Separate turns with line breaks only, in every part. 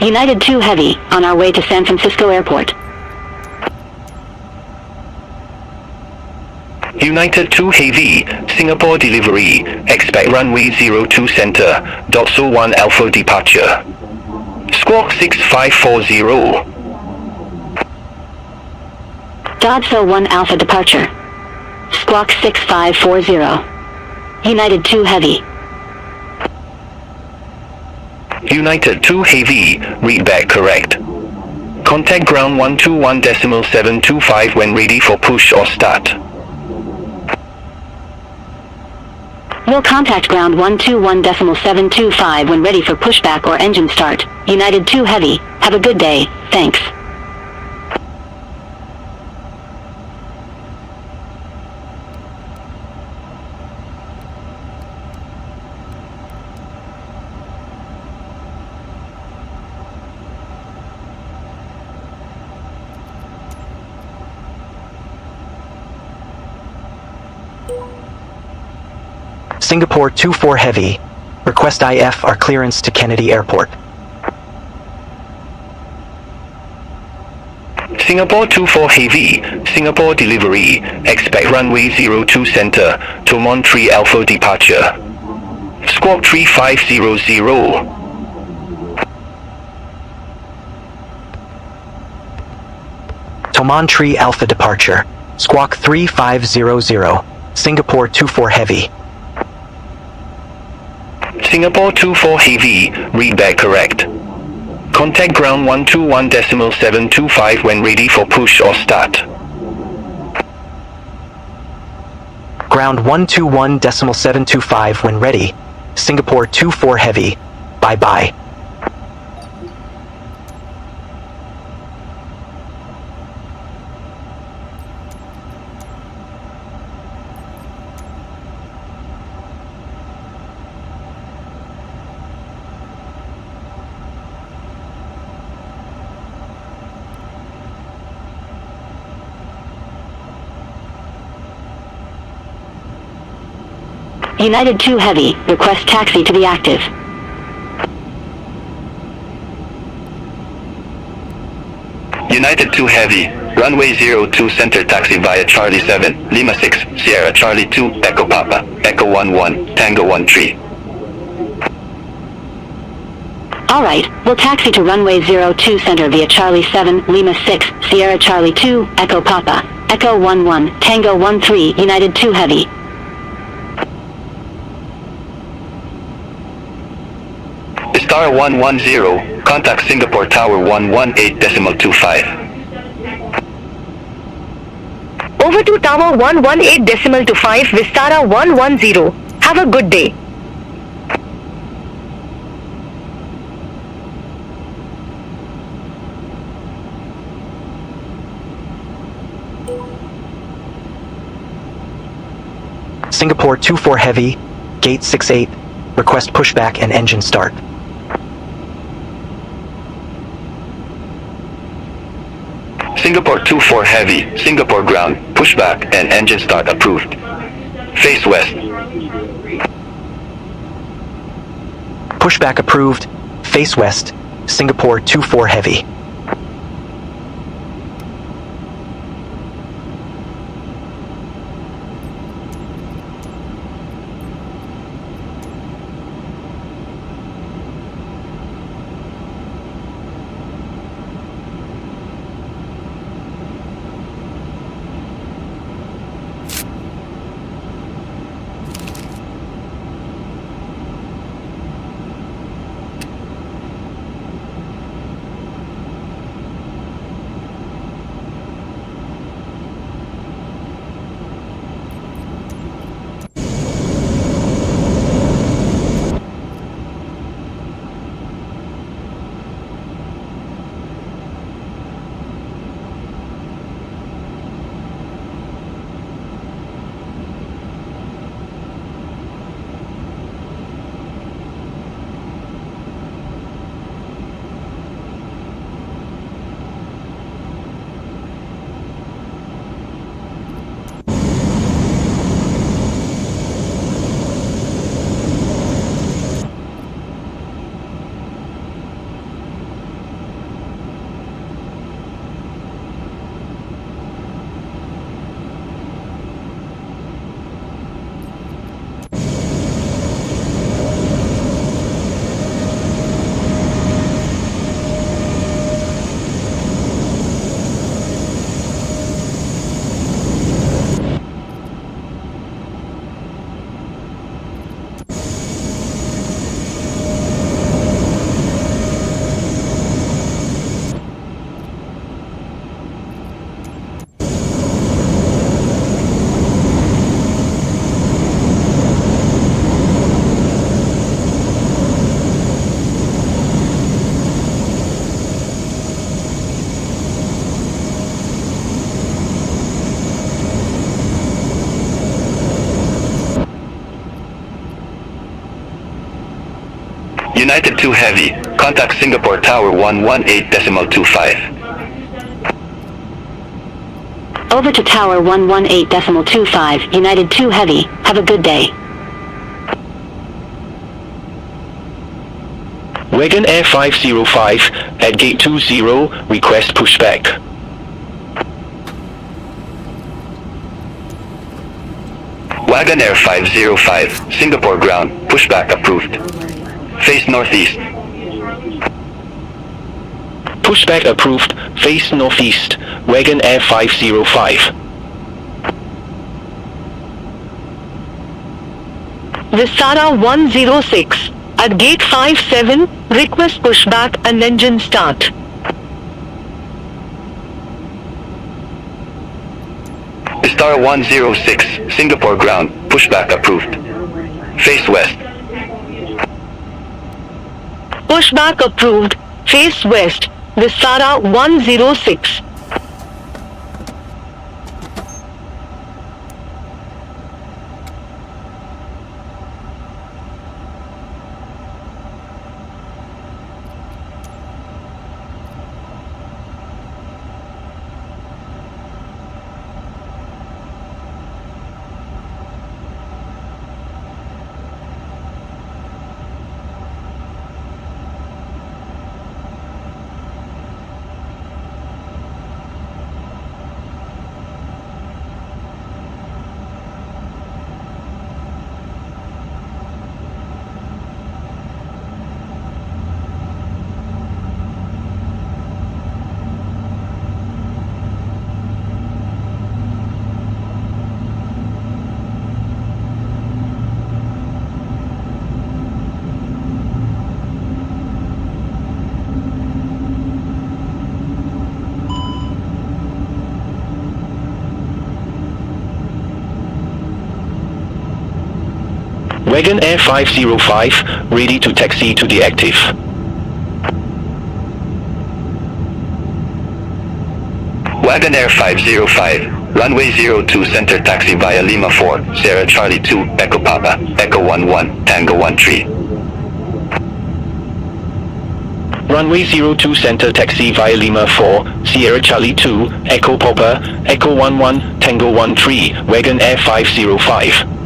United 2 Heavy, on our way to San Francisco Airport.
United 2 Heavy, Singapore delivery, expect runway 02 center, Dotso 1 Alpha departure. Squawk 6540.
Dotso 1 Alpha departure. Squawk 6540. United 2 Heavy.
United 2 Heavy, read back correct. Contact ground 121.725 when ready for push or start.
We'll contact ground 121.725 when ready for pushback or engine start. United 2 Heavy, have a good day, thanks.
Singapore 24 Heavy, request IFR clearance to Kennedy Airport.
Singapore 24 Heavy, Singapore delivery, expect runway 02 center, Tomon 3 Alpha departure. Squawk 3500.
Tomon 3 Alpha departure. Squawk 3500. Singapore 24 Heavy.
Singapore 24 Heavy, read back correct. Contact ground 121.725 when ready for push or start.
Ground 121.725 when ready. Singapore 24 Heavy. Bye-bye.
United 2 Heavy, request taxi to be active.
United 2 Heavy, runway 02 center taxi via Charlie 7, Lima 6, Sierra Charlie 2, Echo Papa, Echo 11, Tango 13.
Alright, we'll taxi to runway 02 center via Charlie 7, Lima 6, Sierra Charlie 2, Echo Papa, Echo 11, Tango 13, United 2 Heavy.
Star 110, contact Singapore Tower 118.25.
Over to Tower 118.25 Vistara 110. Have a good day.
Singapore 24 Heavy, Gate 68, request pushback and engine start.
Singapore 24 Heavy, Singapore ground, pushback and engine start approved. Face west.
Pushback approved. Face west. Singapore 24 Heavy.
United 2 Heavy, contact Singapore Tower 118.25.
Over to Tower 118.25, United 2 Heavy. Have a good day.
Wagon Air 505 at gate 20, request pushback. Wagon Air 505, Singapore ground, pushback approved. Face northeast. Pushback approved, face northeast, Wagon Air 505.
Vistara 106, at gate 57, request pushback and engine start.
Vistara 106, Singapore ground, pushback approved. Face west.
Pushback approved, face west, Vistara 106.
Wagon Air 505, ready to taxi to the active. Wagon Air 505, runway 02 center taxi via Lima 4, Sierra Charlie 2, Echo Papa, Echo 11, Tango 13. Runway 02 center taxi via Lima 4, Sierra Charlie 2, Echo Papa, Echo 11, Tango 13, Wagon Air 505.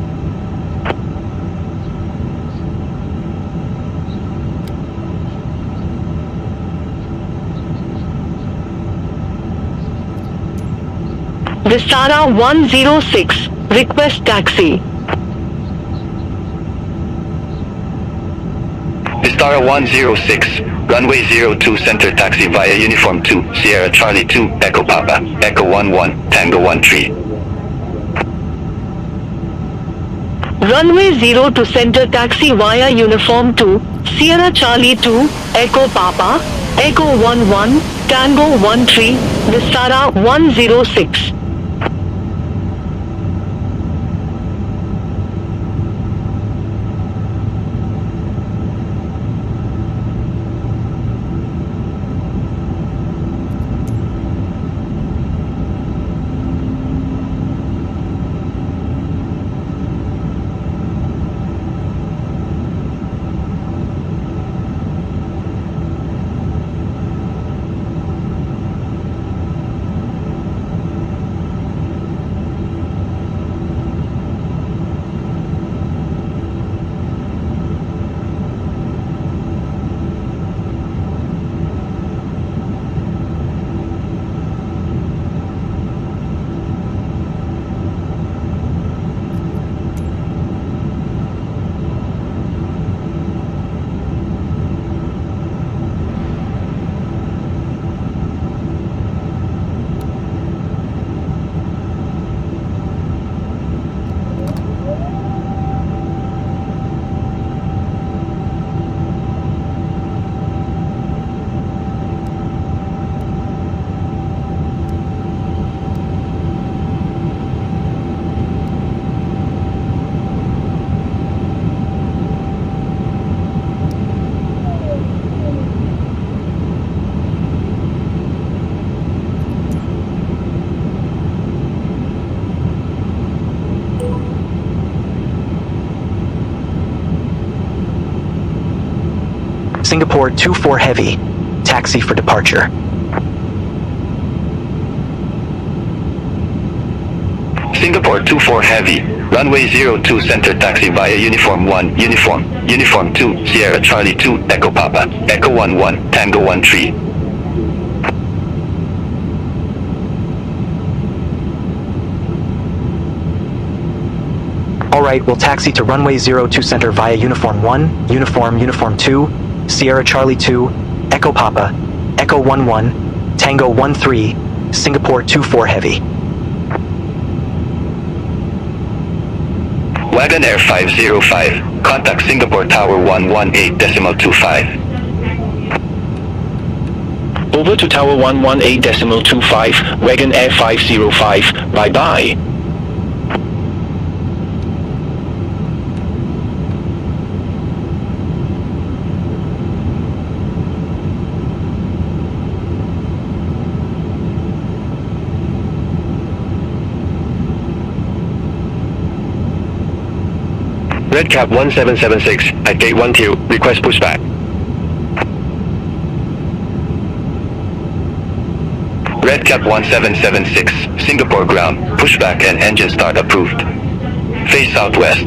Vistara 106, request taxi.
Vistara 106, runway 02 center taxi via Uniform 2, Sierra Charlie 2, Echo Papa, Echo 11, Tango 13.
Runway 02 center taxi via Uniform 2, Sierra Charlie 2, Echo Papa, Echo 11, Tango 13, Vistara 106.
Singapore 24 Heavy, taxi for departure.
Singapore 24 Heavy, runway 02 center taxi via Uniform 1, Uniform 2, Sierra Charlie 2, Echo Papa, Echo 11, Tango 13.
Alright, we'll taxi to runway 02 center via Uniform 1, Uniform 2, Sierra Charlie 2, Echo Papa, Echo 11, Tango 13, Singapore 24 Heavy.
Wagon Air 505, contact Singapore Tower 118.25.
Over to Tower 118.25, Wagon Air 505, bye-bye.
Redcap 1776, at gate 12, request pushback. Redcap 1776, Singapore ground, pushback and engine start approved. Face southwest.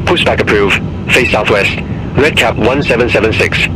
Pushback approved, face southwest. Redcap 1776.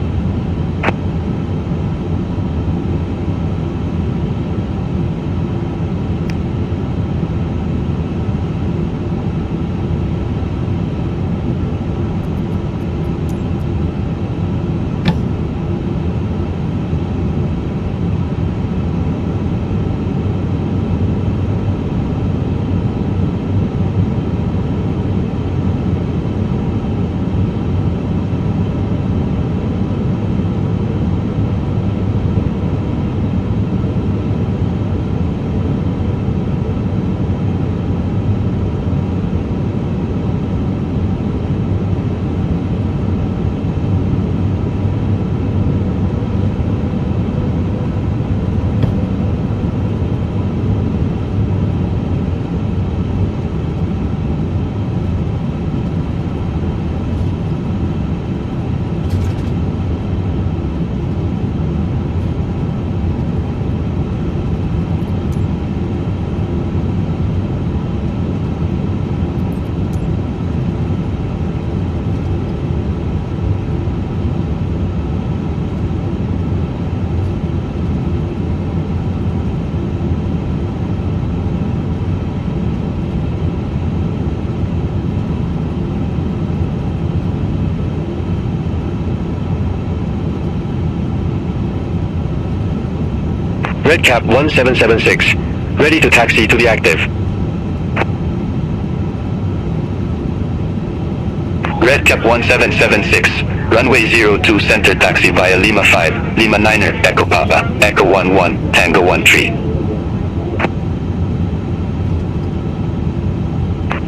Redcap 1776, ready to taxi to the active. Redcap 1776, runway 02 center taxi via Lima 5, Lima 9er, Echo Papa, Echo 11, Tango 13.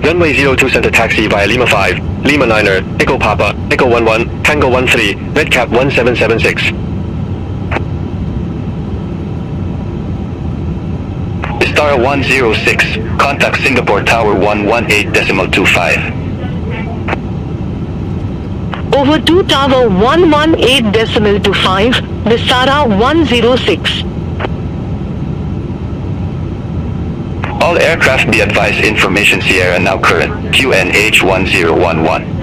Runway 02 center taxi via Lima 5, Lima 9er, Echo Papa, Echo 11, Tango 13, Redcap 1776. Star 106, contact Singapore Tower 118.25.
Over to Tower 118.25, Vistara 106.
All aircraft be advised, information Sierra now current, QNH 1011.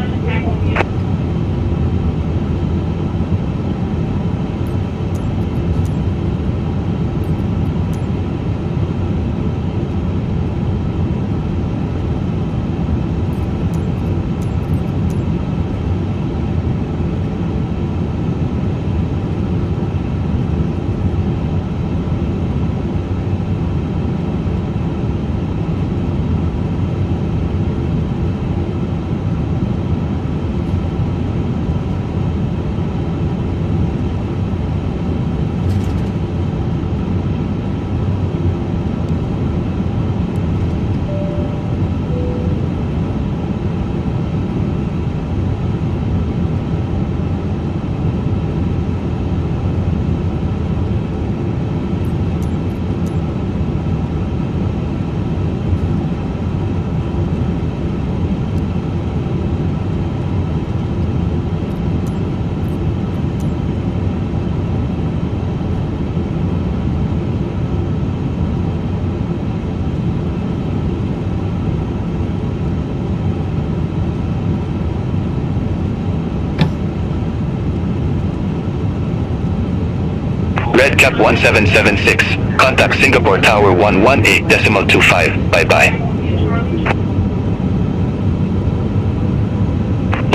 Red Cap 1776. Contact Singapore Tower 118.25. Bye-bye.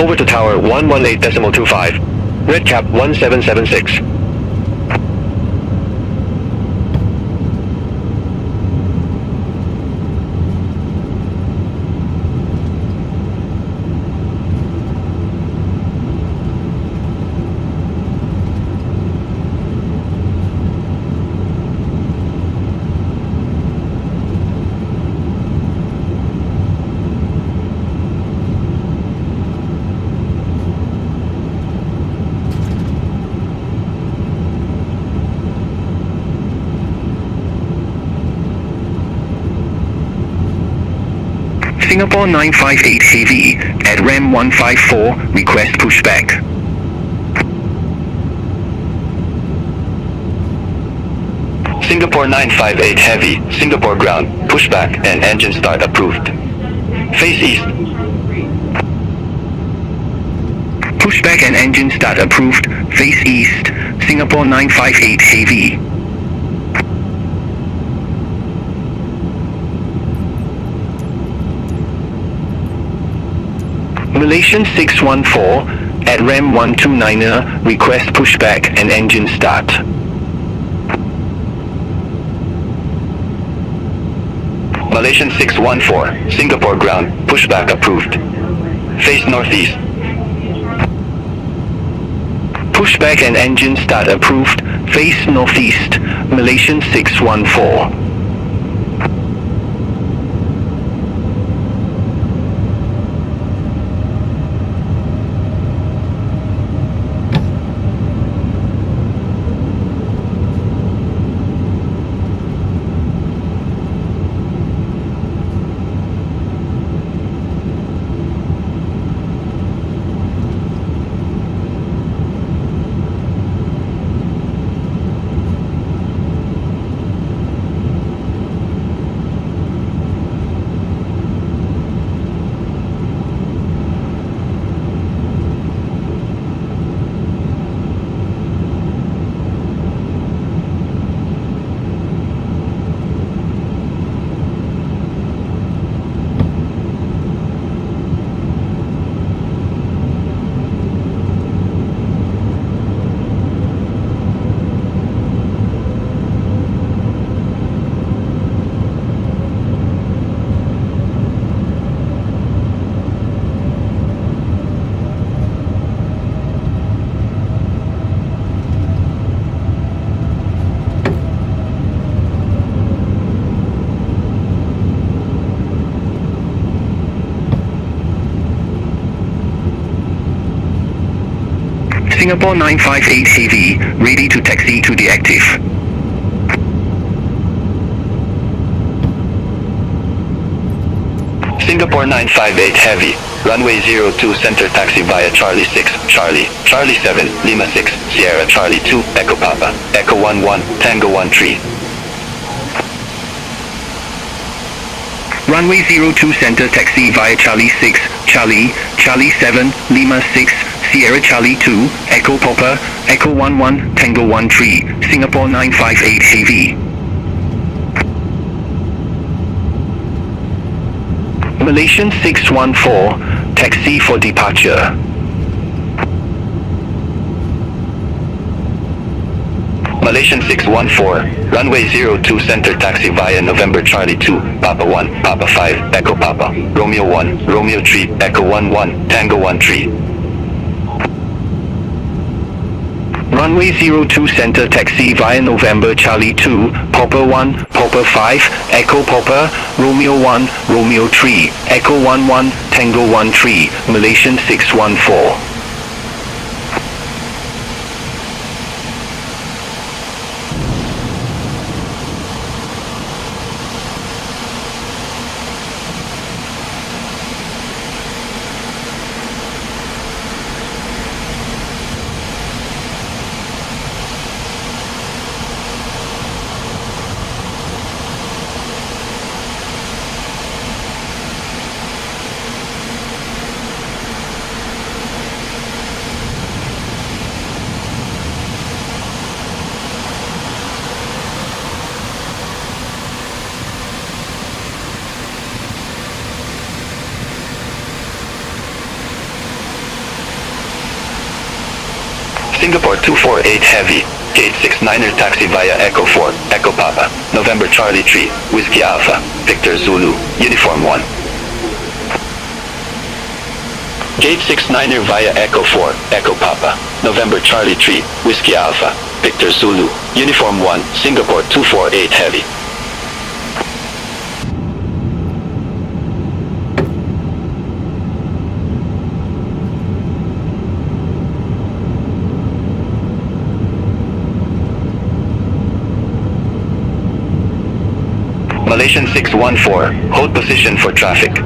Over to Tower 118.25. Red Cap 1776. Singapore 958 Heavy at RAM 154, request pushback.
Singapore 958 Heavy, Singapore ground, pushback and engine start approved. Face east.
Pushback and engine start approved, face east, Singapore 958 Heavy. Malaysian 614 at RAM 129er, request pushback and engine start.
Malaysian 614, Singapore ground, pushback approved. Face northeast.
Pushback and engine start approved, face northeast, Malaysian 614. Singapore 958 Heavy, ready to taxi to the active.
Singapore 958 Heavy, runway 02 center taxi via Charlie 6, Charlie, Charlie 7, Lima 6, Sierra Charlie 2, Echo Papa, Echo 11, Tango 13.
Runway 02 center taxi via Charlie 6, Charlie, Charlie 7, Lima 6, Sierra Charlie 2, Echo Papa, Echo 11, Tango 13, Singapore 958 Heavy. Malaysian 614, taxi for departure.
Malaysian 614, runway 02 center taxi via November Charlie 2, Papa 1, Papa 5, Echo Papa, Romeo 1, Romeo 3, Echo 11, Tango 13.
Runway 02 center taxi via November Charlie 2, Papa 1, Papa 5, Echo Papa, Romeo 1, Romeo 3, Echo 11, Tango 13, Malaysian 614.
Singapore 248 Heavy, Gate 69er taxi via Echo 4, Echo Papa, November Charlie 3, Whiskey Alpha, Victor Zulu, Uniform 1. Gate 69er via Echo 4, Echo Papa, November Charlie 3, Whiskey Alpha, Victor Zulu, Uniform 1, Singapore 248 Heavy. Malaysian 614, hold position for traffic.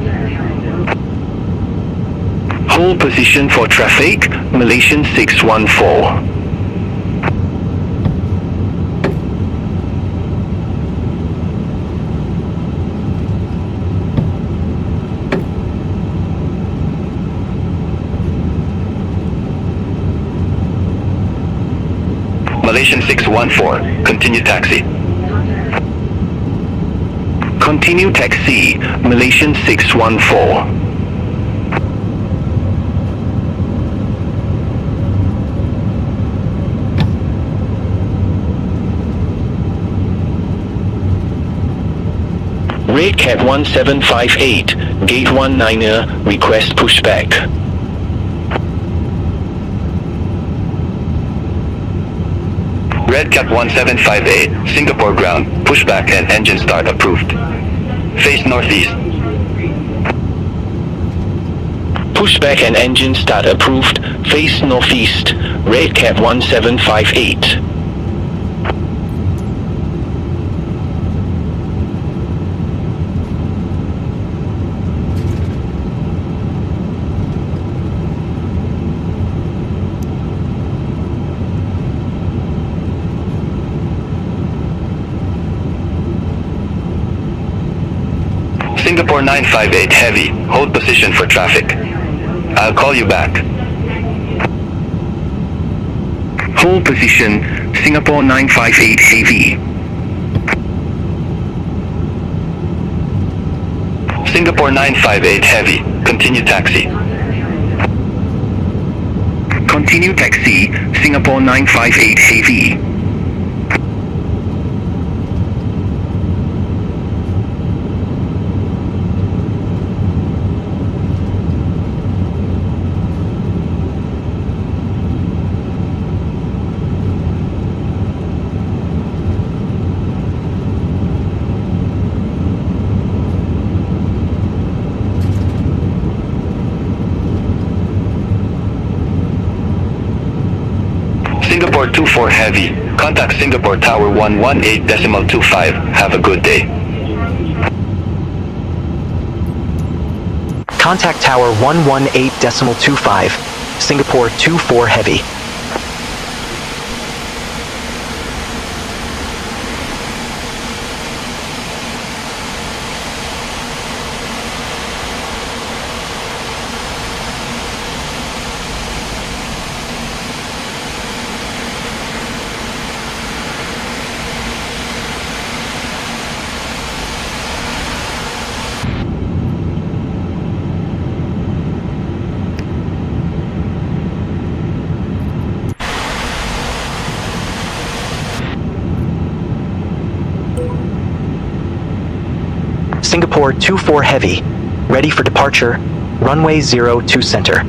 Hold position for traffic, Malaysian 614.
Malaysian 614, continue taxi.
Continue taxi, Malaysian 614. Red Cat 1758, Gate 19er, request pushback.
Red Cat 1758, Singapore ground, pushback and engine start approved. Face northeast.
Pushback and engine start approved, face northeast, Red Cat 1758.
Singapore 958 Heavy, hold position for traffic. I'll call you back.
Hold position, Singapore 958 Heavy.
Singapore 958 Heavy, continue taxi.
Continue taxi, Singapore 958 Heavy.
Singapore 24 Heavy, contact Singapore Tower 118.25, have a good day.
Contact Tower 118.25, Singapore 24 Heavy. Singapore 24 Heavy, ready for departure, runway 02 center.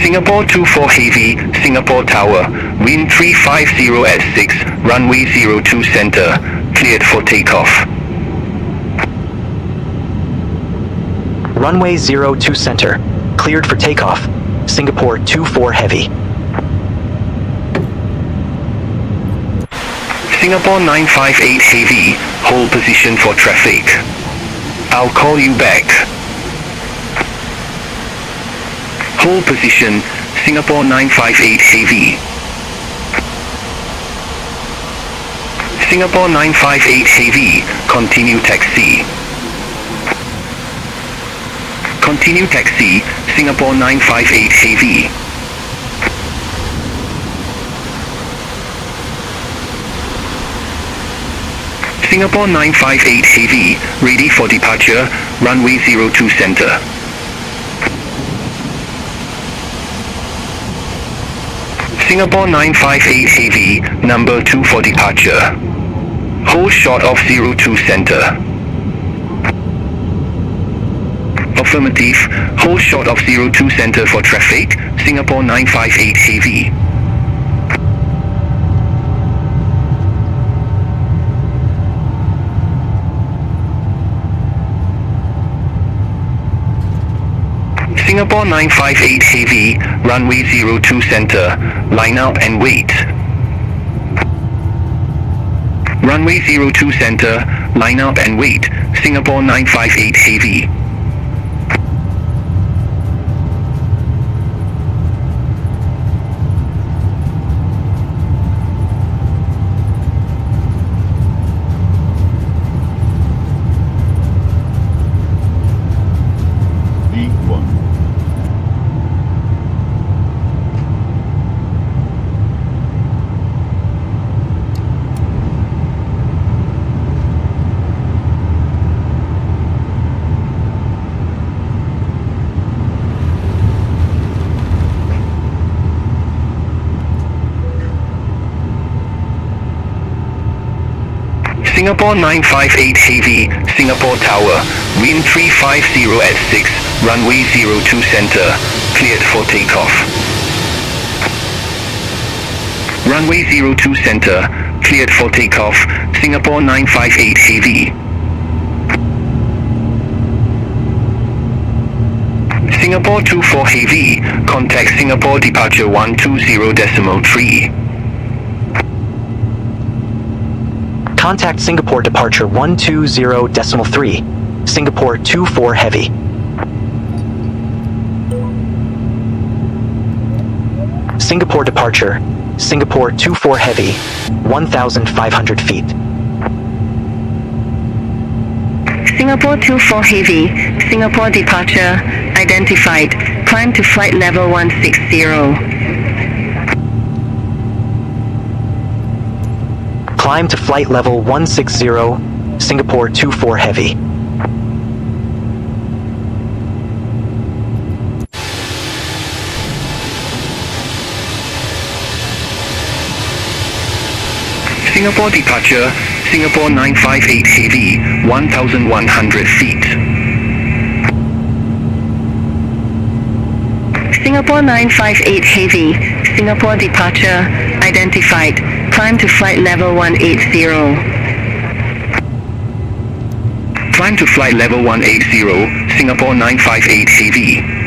Singapore 24 Heavy, Singapore Tower, wind 350 at 6, runway 02 center, cleared for takeoff.
Runway 02 center, cleared for takeoff, Singapore 24 Heavy.
Singapore 958 Heavy, hold position for traffic. I'll call you back. Hold position, Singapore 958 Heavy. Singapore 958 Heavy, continue taxi. Continue taxi, Singapore 958 Heavy. Singapore 958 Heavy, ready for departure, runway 02 center. Singapore 958 Heavy, number 2 for departure. Hold short of 02 center. Affirmative, hold short of 02 center for traffic, Singapore 958 Heavy. Singapore 958 Heavy, runway 02 center, line up and wait. Runway 02 center, line up and wait, Singapore 958 Heavy. Singapore 958 Heavy, Singapore Tower, wind 350 at 6, runway 02 center, cleared for takeoff. Runway 02 center, cleared for takeoff, Singapore 958 Heavy. Singapore 24 Heavy, contact Singapore departure 120.3.
Contact Singapore departure 120.3. Singapore 24 Heavy. Singapore departure, Singapore 24 Heavy, 1,500 feet.
Singapore 24 Heavy, Singapore departure, identified. Climb to flight level 160.
Climb to flight level 160, Singapore 24 Heavy.
Singapore departure, Singapore 958 Heavy, 1,100 feet.
Singapore 958 Heavy, Singapore departure, identified. Climb to flight level 180.
Climb to flight level 180, Singapore 958 Heavy.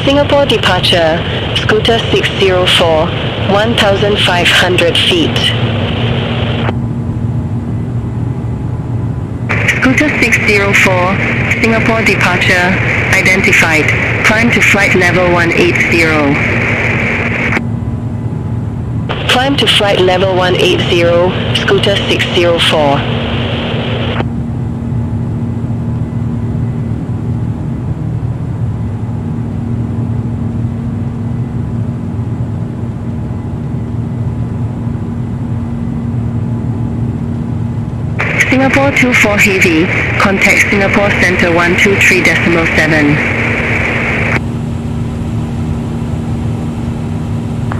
Singapore departure, Scooter 604, 1,500 feet. Scooter 604, Singapore departure, identified. Climb to flight level 180. Climb to flight level 180, Scooter 604. Singapore 24 Heavy, contact Singapore Center 123.7.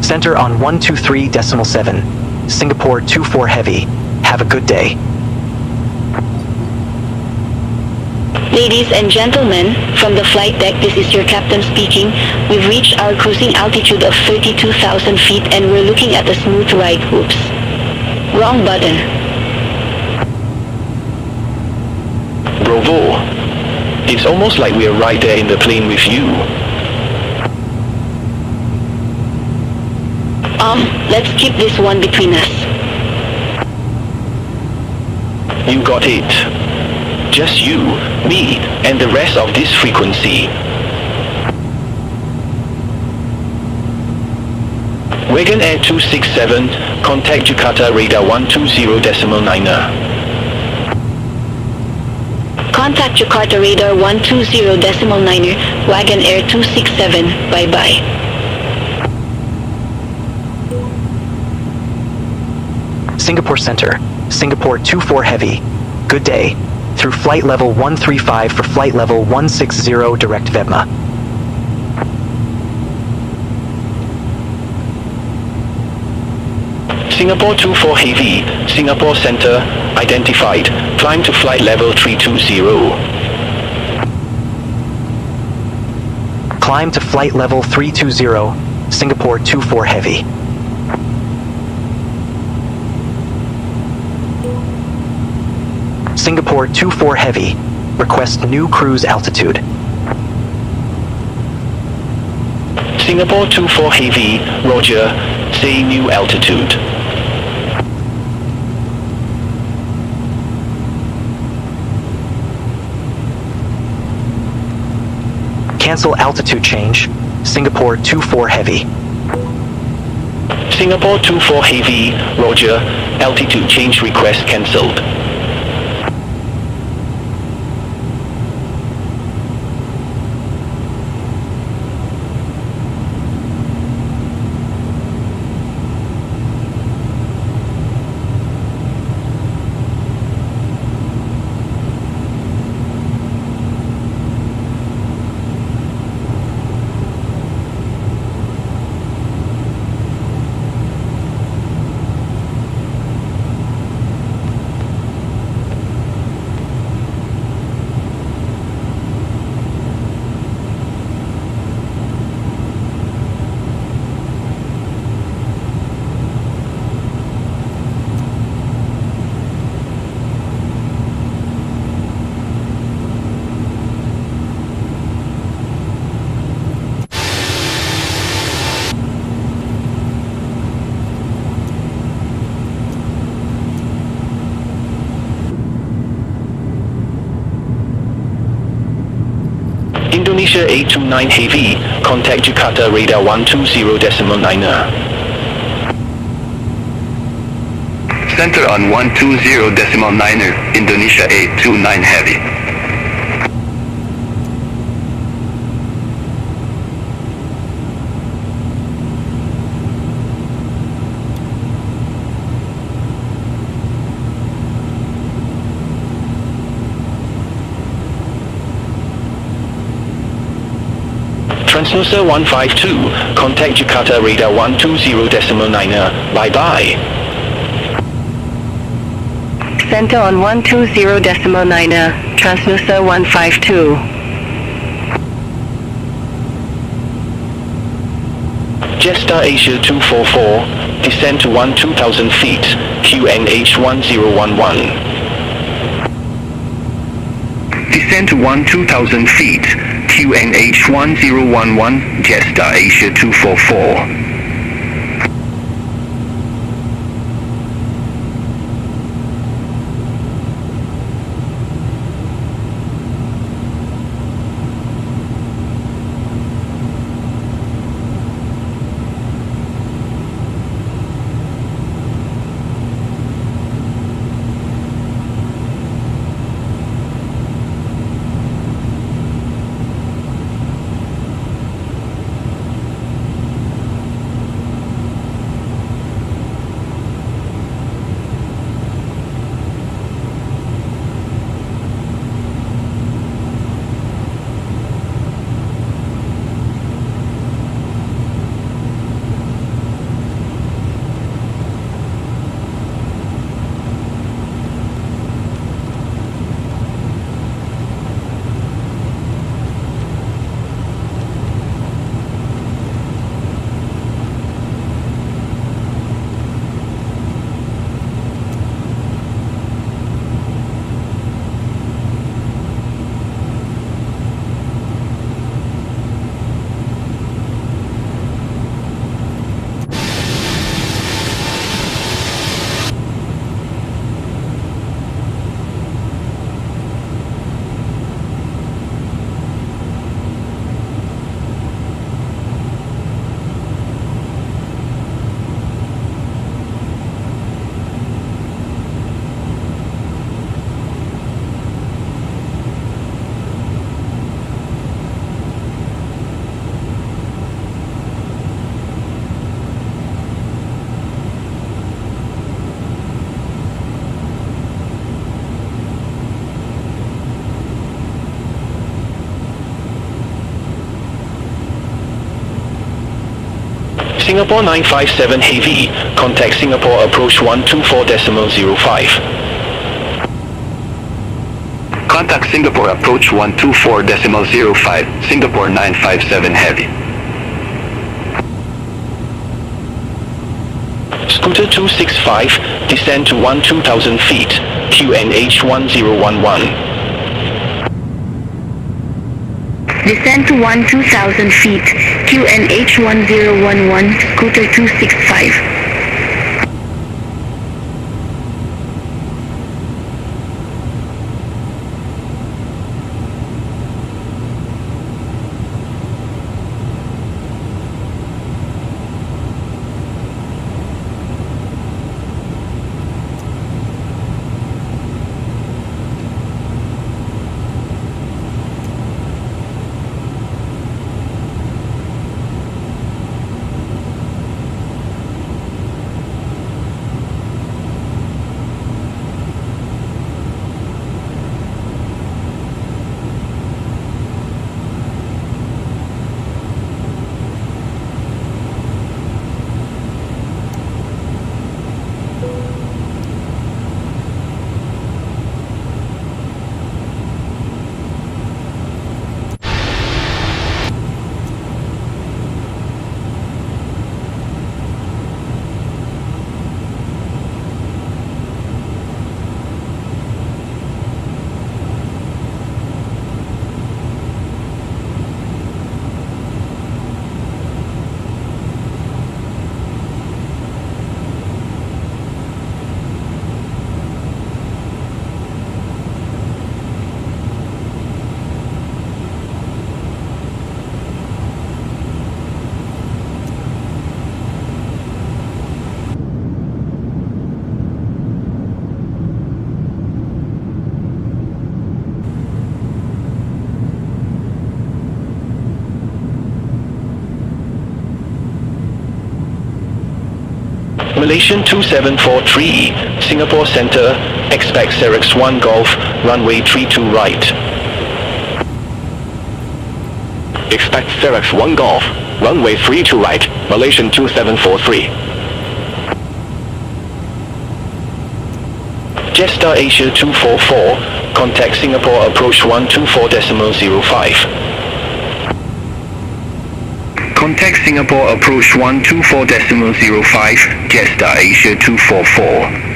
Center on 123.7. Singapore 24 Heavy. Have a good day.
Ladies and gentlemen, from the flight deck, this is your captain speaking. We've reached our cruising altitude of 32,000 feet and we're looking at a smooth ride. Oops. Wrong button.
Bravo. It's almost like we're right there in the plane with you.
Let's keep this one between us.
You got it. Just you, me, and the rest of this frequency. Wagon Air 267, contact Jakarta radar 120.9.
Contact Jakarta radar 120.9, Wagon Air 267, bye-bye.
Singapore Center, Singapore 24 Heavy. Good day. Through flight level 135 for flight level 160 direct Vedma.
Singapore 24 Heavy, Singapore Center, identified. Climb to flight level 320.
Climb to flight level 320, Singapore 24 Heavy. Singapore 24 Heavy. Request new cruise altitude.
Singapore 24 Heavy, Roger. Say new altitude.
Cancel altitude change. Singapore 24 Heavy.
Singapore 24 Heavy, Roger. Altitude change request cancelled. Indonesia A29 Heavy, contact Jakarta radar 120.9.
Center on 120.9, Indonesia A29 Heavy.
Transnusa 152, contact Jakarta radar 120.9. Bye-bye.
Center on 120.9, Transnusa 152.
Jetstar Asia 244, descend to 12,000 feet, QNH 1011. Descend to 12,000 feet, QNH1011, Jetstar Asia 244. Singapore 957 Heavy, contact Singapore approach 124.05.
Contact Singapore approach 124.05, Singapore 957 Heavy.
Scooter 265, descend to 2000 feet, QNH 1011.
Descend to 12,000 feet, QNH 1011, Scooter 265.
Malaysian 2743, Singapore Center, expect Xerox 1 Golf, runway 32 right.
Expect Xerox 1 Golf, runway 32 right, Malaysian 2743.
Jetstar Asia 244, contact Singapore approach 124.05. Contact Singapore approach 124.05, Jetstar Asia 244.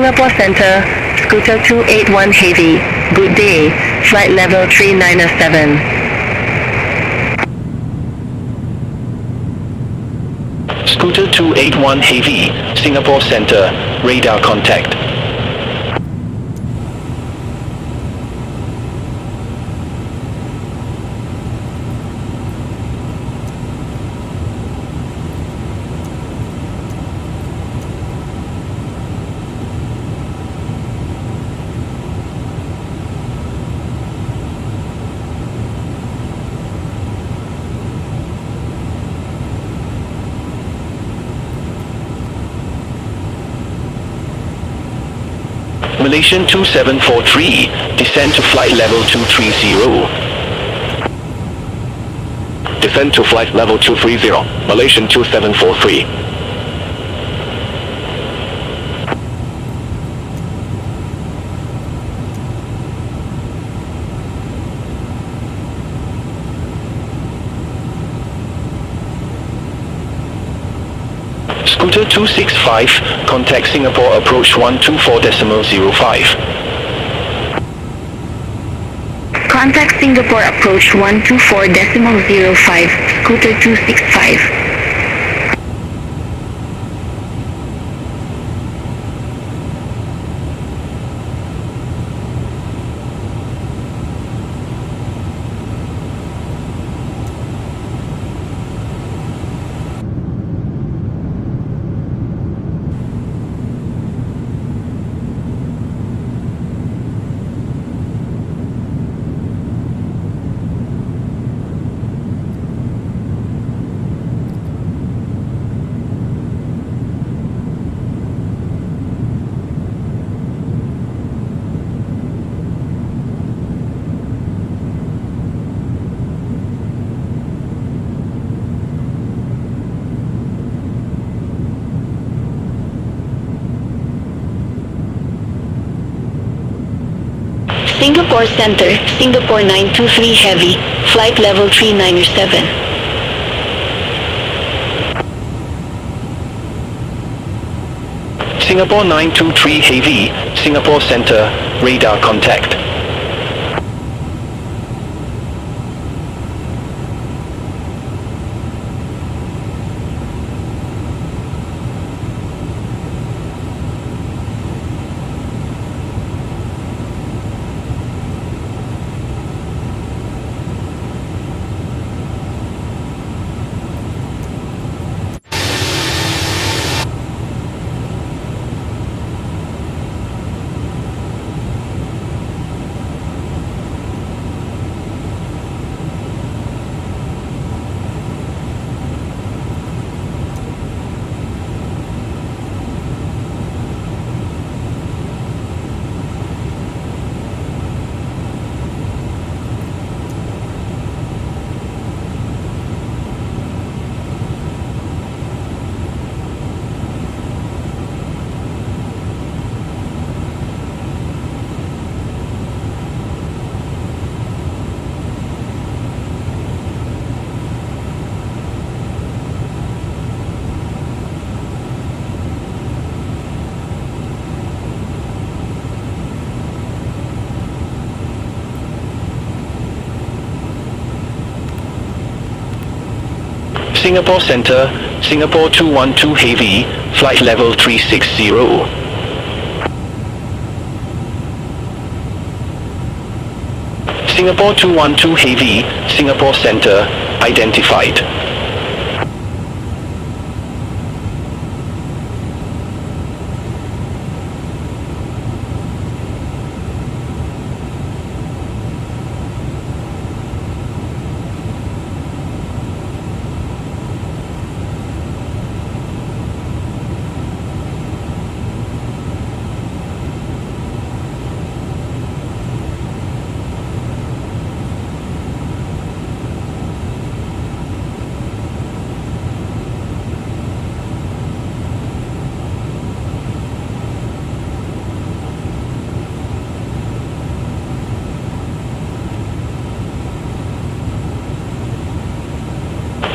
Singapore Center, Scooter 281 Heavy. Good day, flight level 397.
Scooter 281 Heavy, Singapore Center, radar contact. Malaysian 2743, descend to flight level 230.
Descend to flight level 230, Malaysian 2743.
Scooter 265, contact Singapore approach 124.05.
Contact Singapore approach 124.05, Scooter 265. Singapore Center, Singapore 923 Heavy, flight level 397.
Singapore 923 Heavy, Singapore Center, radar contact. Singapore Center, Singapore 212 Heavy, flight level 360. Singapore 212 Heavy, Singapore Center, identified.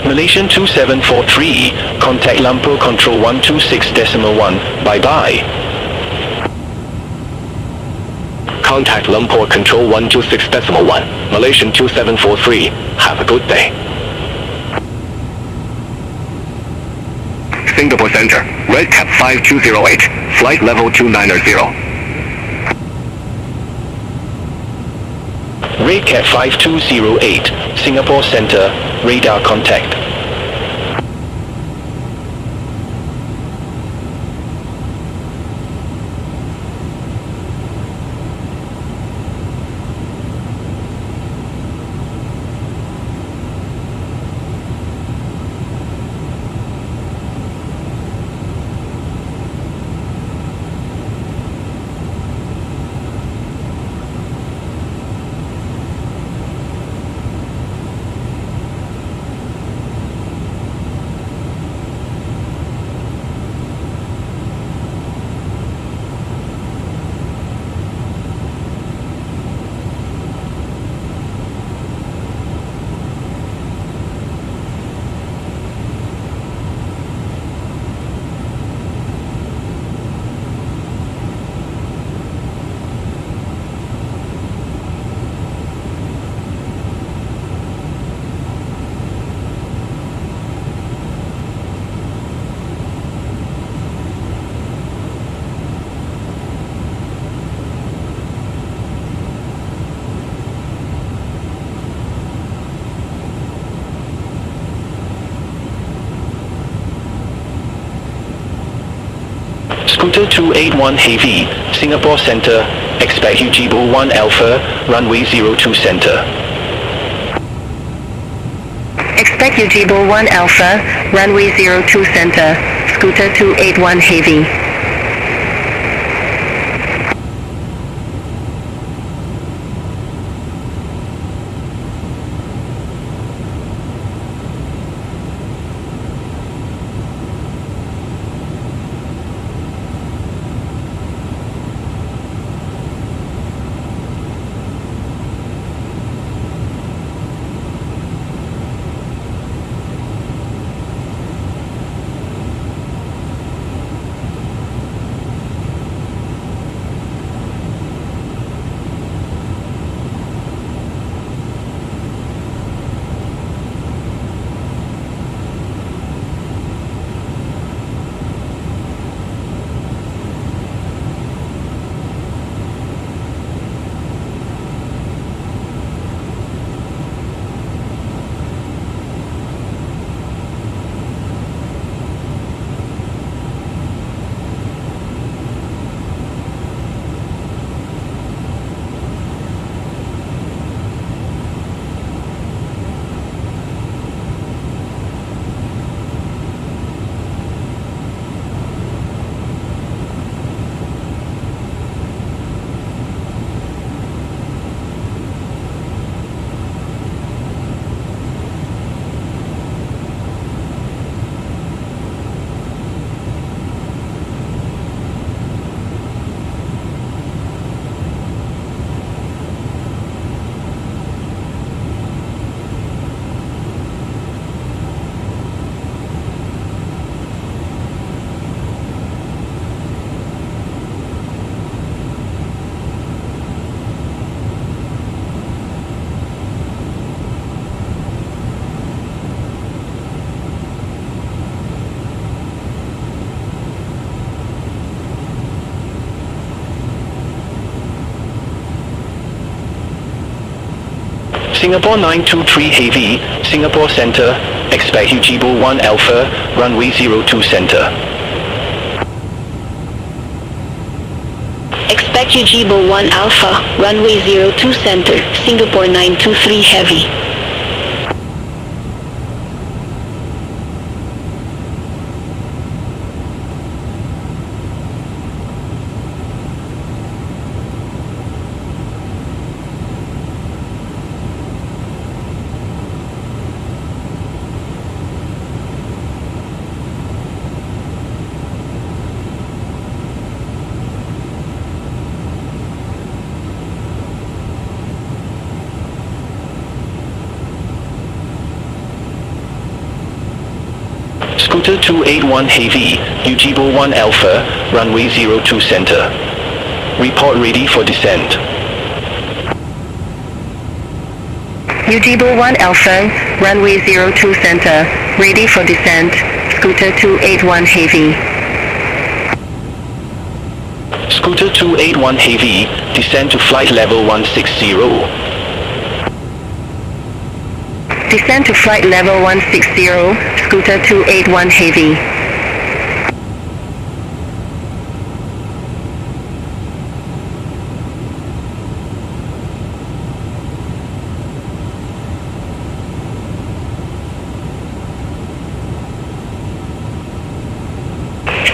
Malaysian 2743, contact Lumpur Control 126.1, bye-bye.
Contact Lumpur Control 126.1, Malaysian 2743. Have a good day.
Singapore Center, Red Cap 5208, flight level 290.
Redcat 5208, Singapore Center, radar contact. Scooter 281 Heavy, Singapore Center, expect Ujibo 1 Alpha, runway 02 Center.
Expect Ujibo 1 Alpha, runway 02 Center, Scooter 281 Heavy.
Singapore 923 Heavy, Singapore Center, expect Ujibo 1 Alpha, runway 02 Center.
Expect Ujibo 1 Alpha, runway 02 Center, Singapore 923 Heavy.
Scooter 281 Heavy, Ujibo 1 Alpha, runway 02 Center. Report ready for descent.
Ujibo 1 Alpha, runway 02 center, ready for descent, scooter 281 heavy.
Scooter 281 heavy, descend to flight level 160.
Descend to flight level 160, scooter 281 heavy.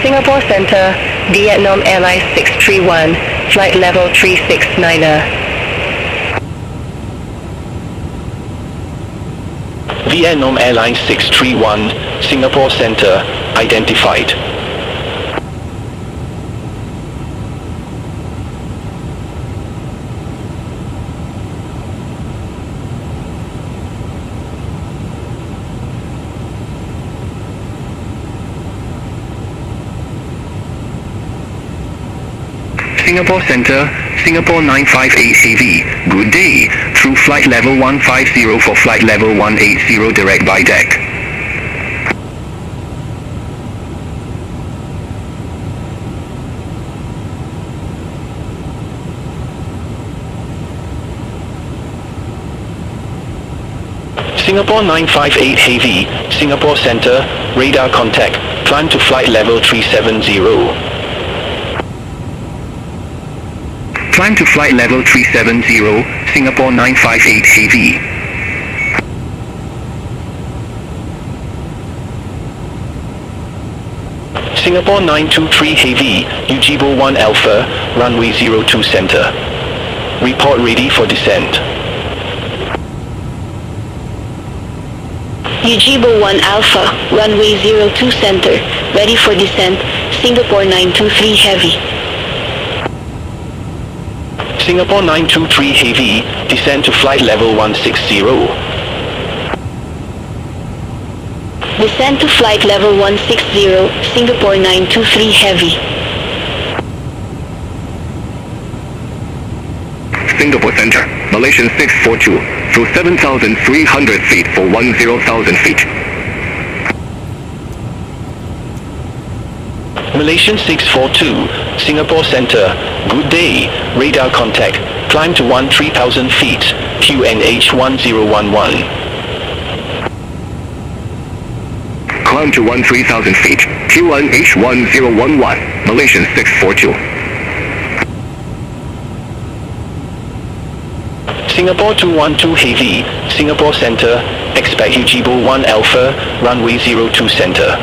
Singapore Center, Vietnam Airlines 631, flight level 369er.
Vietnam Airlines 631, Singapore Center, identified. Singapore Center, Singapore 958 heavy, good day, through flight level 150 for flight level 180 direct by deck. Singapore 958 heavy, Singapore Center, radar contact, climb to flight level 370. Climb to flight level 370, Singapore 958 heavy. Singapore 923 heavy, Ujibo 1 Alpha, runway 02 center. Report ready for descent.
Ujibo 1 Alpha, runway 02 center, ready for descent, Singapore 923 heavy.
Singapore 923 heavy, descend to flight level 160.
Descend to flight level 160, Singapore 923 heavy.
Singapore Center, Malaysian 642, through 7,300 feet for 10,000 feet.
Malaysian 642, Singapore Center, good day, radar contact, climb to 13,000 feet, QNH 1011.
Climb to 13,000 feet, QNH 1011, Malaysian 642.
Singapore 212 heavy, Singapore Center, expect Ujibo 1 Alpha, runway 02 center.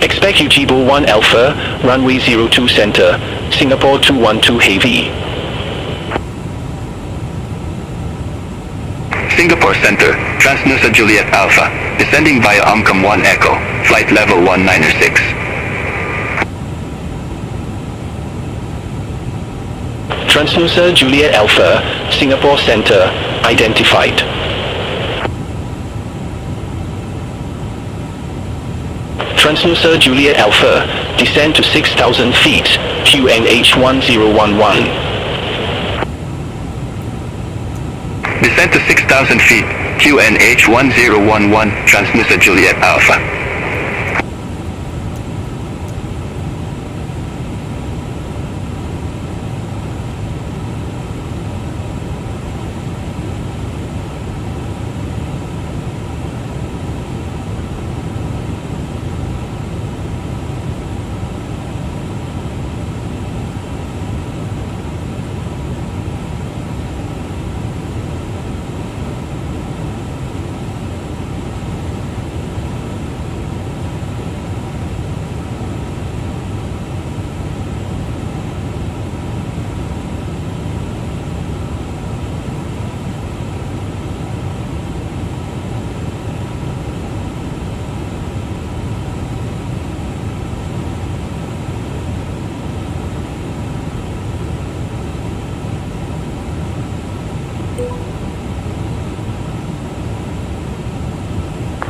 Expect Ujibo 1 Alpha, runway 02 center, Singapore 212 heavy.
Singapore Center, Transnusa Juliet Alpha, descending via Omcom 1 Echo, flight level 196.
Transnusa Juliet Alpha, Singapore Center, identified. Transnusa Juliet Alpha, descend to 6,000 feet, QNH 1011.
Descend to 6,000 feet, QNH 1011, Transnusa Juliet Alpha.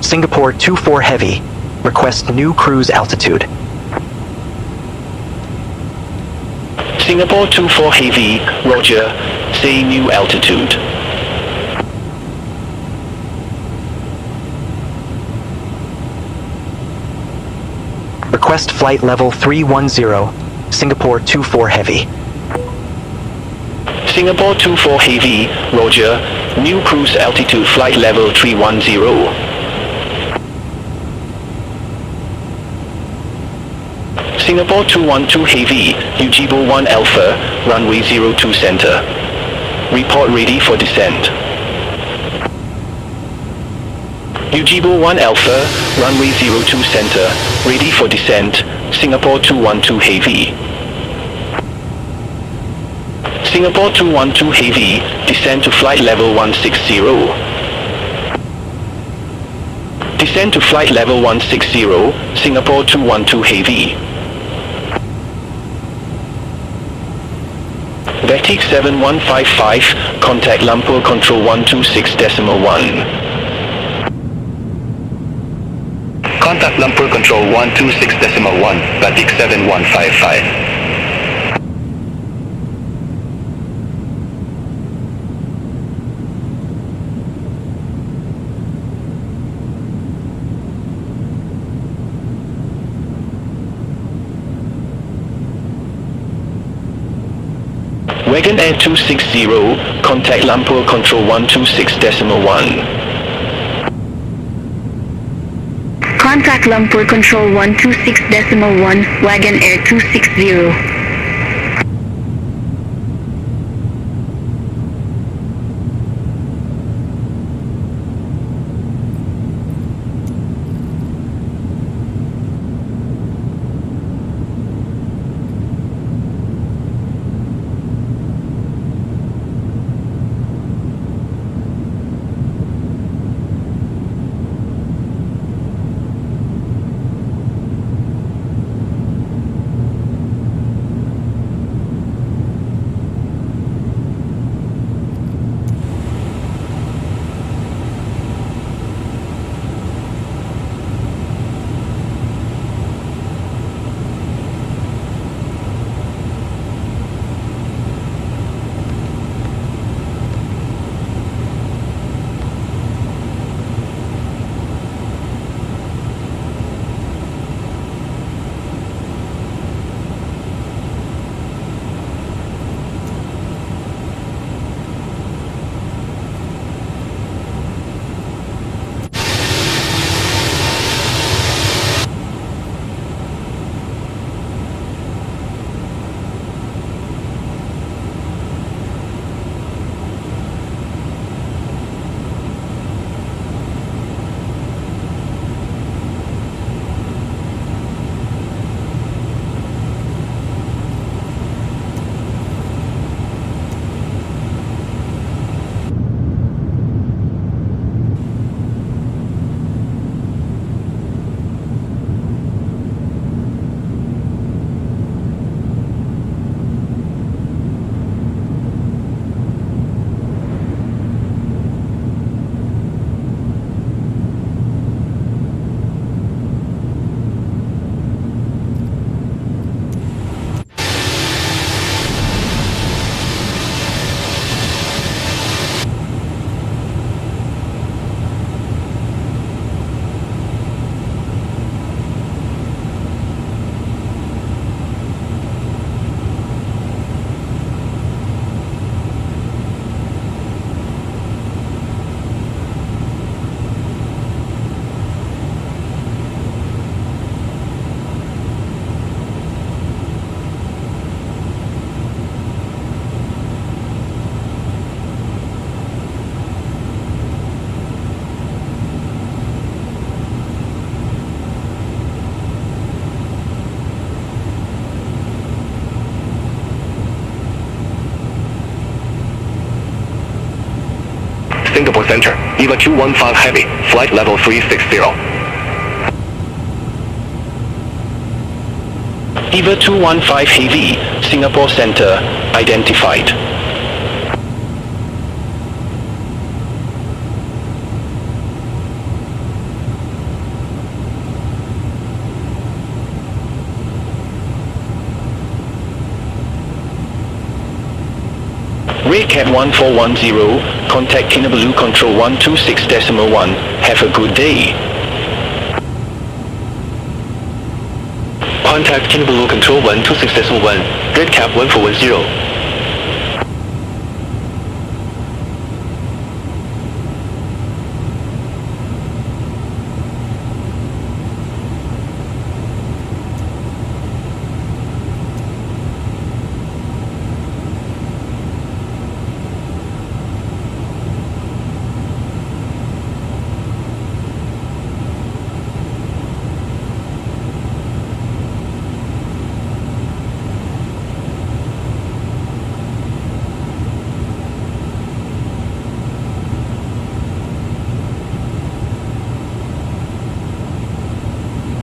Singapore 24 heavy, request new cruise altitude.
Singapore 24 heavy, roger, say new altitude.
Request flight level 310, Singapore 24 Heavy.
Singapore 24 Heavy, Roger. New cruise altitude flight level 310. Singapore 212 Heavy, Ujibo 1 Alpha, runway 02 center. Report ready for descent. Ujibo 1 Alpha, runway 02 center, ready for descent, Singapore 212 Heavy. Singapore 212 Heavy, descend to flight level 160. Descend to flight level 160, Singapore 212 Heavy. Vectic 7155, contact Lumpur Control 126.1.
Contact Lumpur Control 126.1, Batik 7155.
Wagon Air 260, contact Lumpur Control 126.1.
Contact Lumpur Control 126.1, Wagon Air 260.
Singapore Center, EVA 215 Heavy, flight level 360.
EVA 215 Heavy, Singapore Center, identified. Red Cap 1410, contact Kinabalu Control 126.1. Have a good day.
Contact Kinabalu Control 126.1, Red Cap 1410.